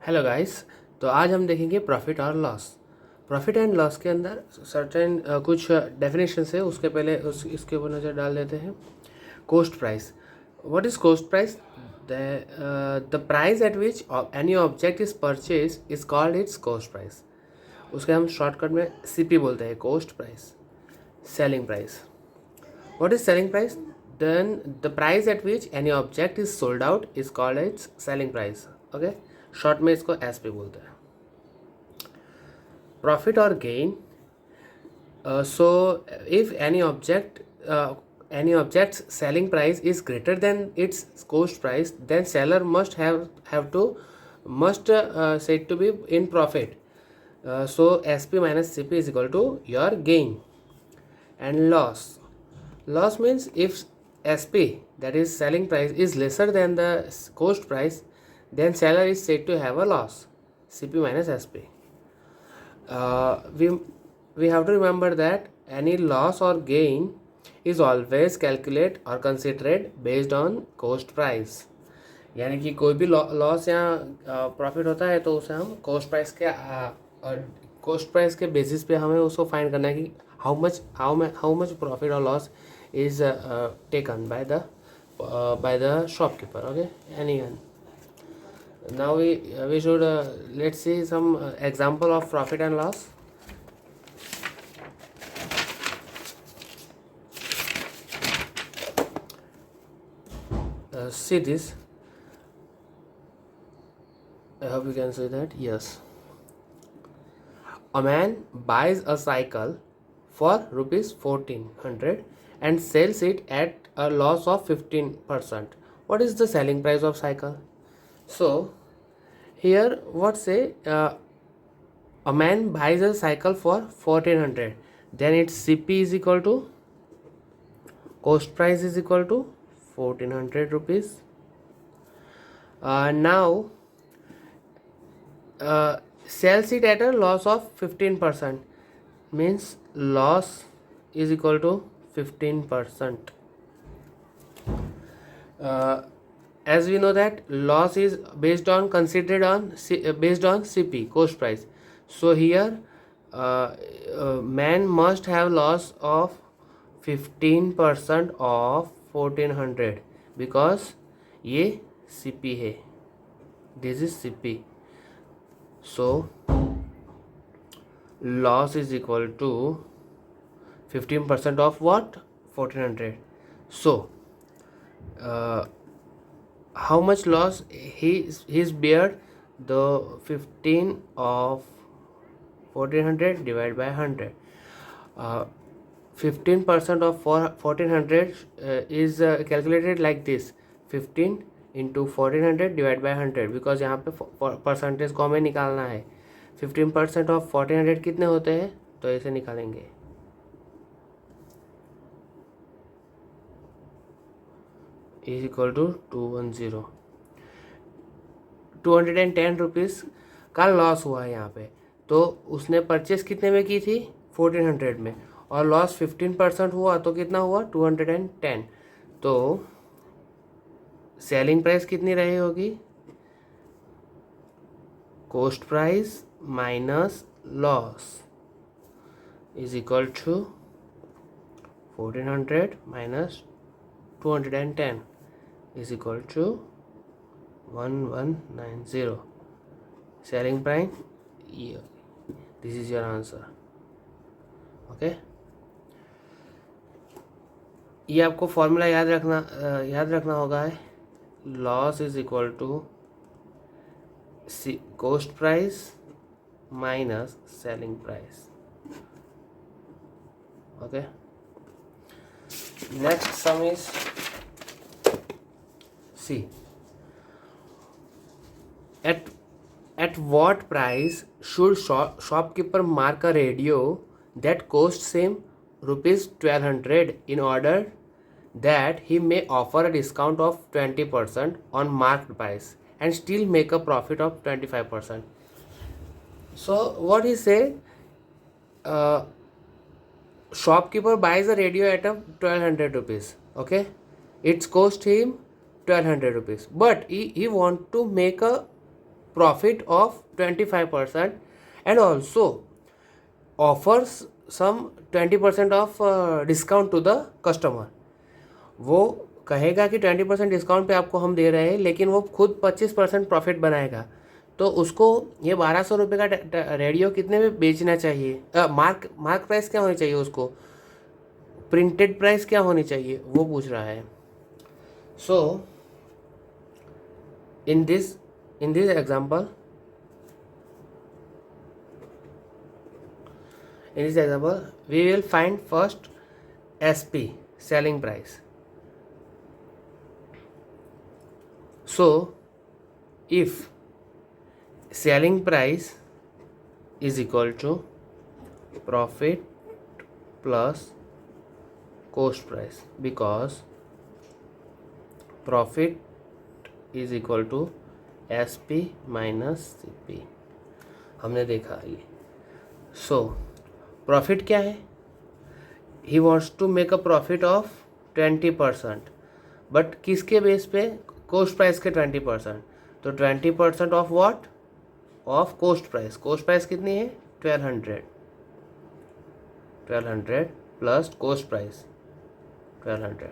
Hello guys. तो आज हम देखेंगे प्रॉफिट और लॉस। प्रॉफिट एंड लॉस के अंदर सर्टेन कुछ डेफिनेशन है, उसके पहले इसके ऊपर नज़र डाल देते हैं। Coast price. What is coast price? The price at which any object is purchase is called its coast price. उसके हम शॉर्टकट में सीपी बोलते हैं, coast price. Selling price. What is selling price? Then the price at which any object is sold out is called its selling price. Okay, short में इसको S पे बोलते हैं। प्रॉफिट और gain. So if any object's selling price is greater than its cost price, then seller must said to be in profit. So SP minus CP is equal to your gain. And loss means if SP, that is selling price, is lesser than the cost price, then seller is said to have a loss. CP minus SP. We have to remember that any loss or gain is always calculate or considered based on cost price. यानी कि कोई भी loss या profit होता है तो उसे हम कोस्ट प्राइस के बेसिस पे हमें उसको फाइंड करना है कि हाउ मच प्रॉफिट और loss is taken by the shopkeeper. Okay, anyone. Now we should let's see some example of profit and loss. See this. I hope you can see that. Yes, a man buys a cycle for rupees 1400 and sells it at a loss of 15%. What is the selling price of cycle? So here what say, a man buys a cycle for 1400, then its CP is equal to cost price is equal to 1400 rupees. Now sells it at a loss of 15%, means loss is equal to 15%. As we know that loss is based on CP, cost price. So here man must have loss of 15% of 1400 because ये CP है, this is CP. So loss is equal to 15% of what? 1400. So how much loss he's bear? The 15 of 1400 divided by 100. 15% of 1400 is calculated like this: 15 into 1400 divided by 100, because यहाँ पे percentage को हमें निकालना है। 15% of 1400 कितने होते हैं, तो ऐसे निकालेंगे। इज इक्वल टू 210, 210 रुपीज़ का लॉस हुआ है यहाँ पे। तो उसने परचेस कितने में की थी? 1400 में, और लॉस 15% हुआ तो कितना हुआ? 210। तो सेलिंग प्राइस कितनी रही होगी? Cost price minus loss is equal to 1400 minus 210 is equal to 1190. Selling price, yeah. This is your answer. Okay, ये आपको फॉर्मूला याद रखना होगा है। Loss is equal to cost price minus selling price. Okay, next sum is C. At what price should shopkeeper mark a radio that costs him rupees 1200 in order that he may offer a discount of 20% on marked price and still make a profit of 25%? So what he said, shopkeeper buys a radio at a 1200 rupees. Okay, it's cost him 1200 rupees, but he want to make a profit of 25% and also offers some 20% of discount to the customer. वो कहेगा कि 20% discount पे आपको हम दे रहे हैं, लेकिन वो खुद 25% प्रॉफिट बनाएगा। तो उसको ये 1200 रुपये का रेडियो कितने में बेचना चाहिए? मार्क प्राइस क्या होनी चाहिए, उसको प्रिंटेड प्राइस क्या होनी चाहिए, वो पूछ रहा है। So in this example we will find first SP, selling price. So if selling price is equal to profit plus cost price, because profit is equal to SP minus CP, हमने देखा ये। So प्रॉफिट क्या है? He wants to make a profit of 20%, but किसके base पे? Cost price के 20%। तो 20% of what? Of cost price. Cost price कितनी है? 1200 plus cost price 1200।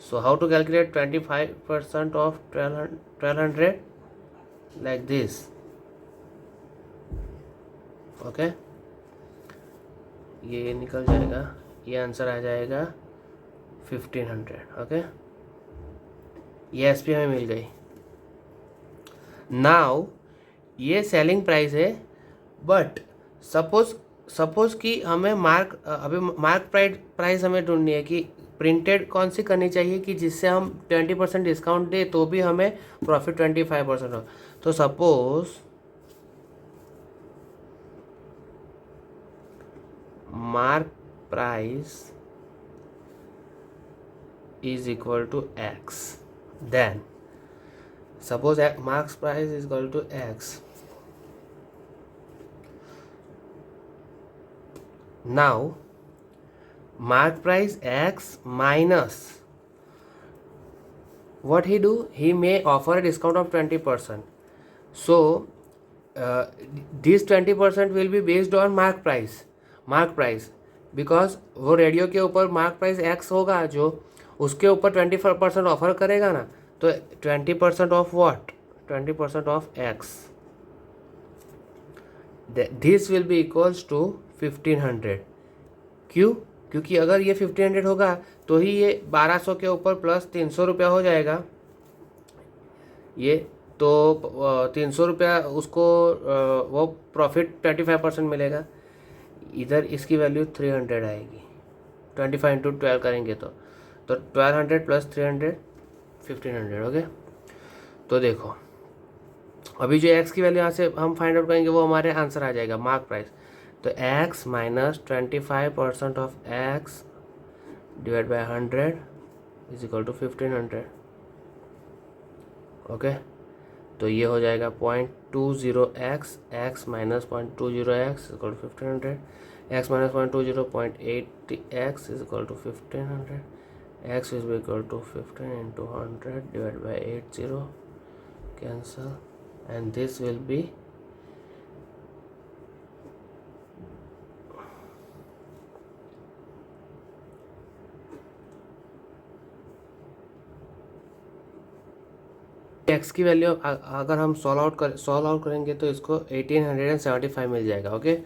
So how to calculate 25% of 1200? Like this, okay. ये निकल जाएगा, ये आंसर आ जाएगा 1500, ओके। ये एसपी हमें मिल गई। नाउ ये सेलिंग प्राइस है, बट सपोज कि हमें अभी मार्क प्राइस हमें ढूंढनी है कि प्रिंटेड कौन सी करनी चाहिए कि जिससे हम 20% डिस्काउंट दे तो भी हमें प्रॉफिट 25% हो। तो suppose mark price is equal to X, then suppose mark price is equal to X. Now mark price X minus what he do? He may offer a discount of 20%. So this 20% will be based on mark price, because वो radio के ऊपर mark price x होगा, जो उसके ऊपर 25% offer करेगा ना, तो 20% of what? 20% of X. This will be equals to 1500। क्यों? क्योंकि अगर ये 1500 होगा तो ही ये 1200 के ऊपर प्लस 300 रुपया हो जाएगा। ये तो 300 रुपया उसको वो प्रॉफिट 25% मिलेगा। इधर इसकी वैल्यू 300 आएगी। 25 इंटू 12 करेंगे तो 1200 प्लस 300 1500, ओके। तो देखो अभी जो एक्स की वैल्यू यहाँ से हम फाइंड आउट करेंगे वो हमारे आंसर आ जाएगा मार्क प्राइस। तो X minus 25% of X divide by 100 is equal to 1500, okay. तो ये हो जाएगा 0.20x, X minus 0.20x equal to 1500, X minus 0.20 is equal to 1500, X is equal to 15 into 100 divide by 80, cancel, and this will be X की value अगर हम solve out करेंगे तो इसको 1875 मिल जाएगा, ओके।